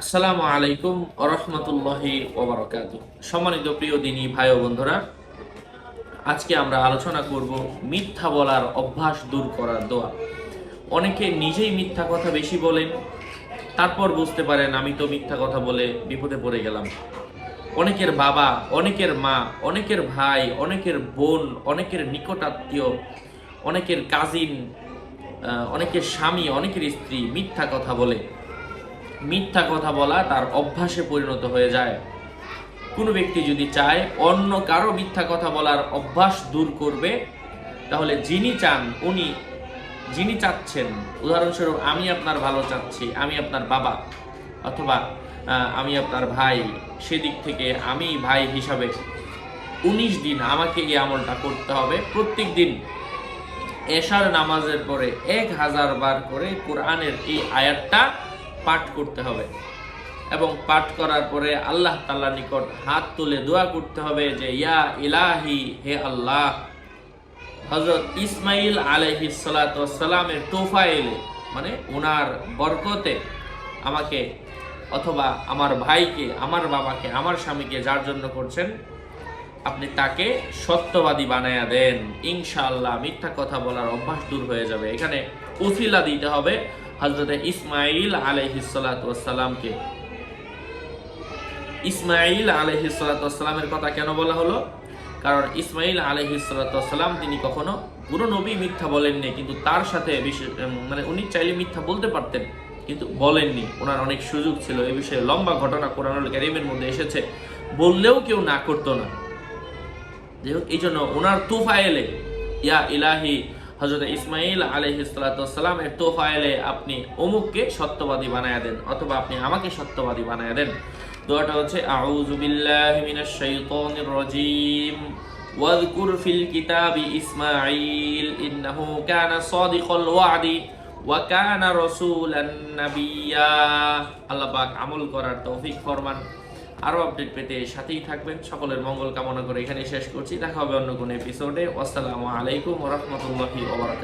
আসসালামু আলাইকুম ওরহমতুল্লাহি ওবারাকাতুহু। সম্মানিত প্রিয় দিনী ভাই ও বন্ধুরা, আজকে আমরা আলোচনা করব মিথ্যা বলার অভ্যাস দূর করার দোয়া। অনেকে নিজেই মিথ্যা কথা বেশি বলেন, তারপর বুঝতে পারেন আমি তো মিথ্যা কথা বলে বিপদে পড়ে গেলাম। অনেকের বাবা, অনেকের মা, অনেকের ভাই, অনেকের বোন, অনেকের নিকটাত্মীয়, অনেকের কাজিন, অনেকের স্বামী, অনেকের স্ত্রী মিথ্যা কথা বলে। মিথ্যা কথা বলা তার অভ্যাসে পরিণত হয়ে যায়। কোনো ব্যক্তি যদি চায় অন্য কারো মিথ্যা কথা বলার অভ্যাস দূর করবে, তাহলে যিনি চাচ্ছেন, উদাহরণস্বরূপ আমি আপনার ভালো চাচ্ছি, আমি আপনার বাবা, অথবা আমি আপনার ভাই, সেদিক থেকে আমি ভাই হিসাবে 19 দিন আমাকে এই আমলটা করতে হবে। প্রত্যেক দিন এশার নামাজের পরে 1000 বার করে কোরআনের এই আয়াতটা পাঠ করতে হবে এবং পাঠ করার পরে আল্লাহ তাআলার নিকট হাত তুলে দোয়া করতে হবে যে ইয়া ইলাহি, হে আল্লাহ, হযরত ইসমাইল আলাইহিস সালাতু ওয়াস সালামের তোফায়েলে, মানে ওনার বরকতে আমাকে অথবা আমার ভাইকে, আমার বাবাকে, আমার স্বামীকে যার জন্য করছেন, আপনি তাকে সত্যবাদী বানায়া দেন। ইনশাআল্লাহ মিথ্যা কথা বলার অভ্যাস দূর হয়ে যাবে। এখানে উসিলা দিতে হবে হযরত ইসমাইল আলাইহিস সালাতু ওয়াস সালামকে। ইসমাইল আলাইহিস সালাতু ওয়াস সালামের কথা কেন বলা হলো? কারণ ইসমাইল আলাইহিস সালাতু ওয়াস সালাম তিনি কখনো পুরো নবী মিথ্যা বলেননি, কিন্তু তার সাথে মানে উনি চাইলে মিথ্যা বলতে পারতেন, কিন্তু বলেননি। ওনার অনেক সুযোগ ছিল। এই বিষয়ে লম্বা ঘটনা কোরআনুল কারীমের মধ্যে এসেছে, বললেও কেউ না করতো না। যাই হোক, এই জন্য ওনার তোফায়েলে ইয়া ইলাহি, হযরত ইসমাইল আলাইহিস সালাতু ওয়াস সালামের তোফায়েলে আপনি অমুককে সত্যবাদী বানায়া দেন, অথবা আপনি আমাকে সত্যবাদী বানায়া দেন। দোয়াটা হচ্ছে আউযু বিল্লাহি মিনাশ শাইতানির রাজীম ওয়াযকুর ফিল কিতাবি ইসমাঈল ইন্নাহু কানা সাদিকাল ওয়াদি ওয়া কানা রাসূলান নাবিয়্যা। আল্লাহ পাক আমল করার তৌফিক ফরমান। আরো আপডেট পেতে সাথেই থাকবেন। সকলের মঙ্গল কামনা করে এখানে শেষ করছি। দেখা হবে অন্য কোনো এপিসোডে। আসসালামু আলাইকুম ওয়া রাহমাতুল্লাহি ওয়া বারাকাতুহু।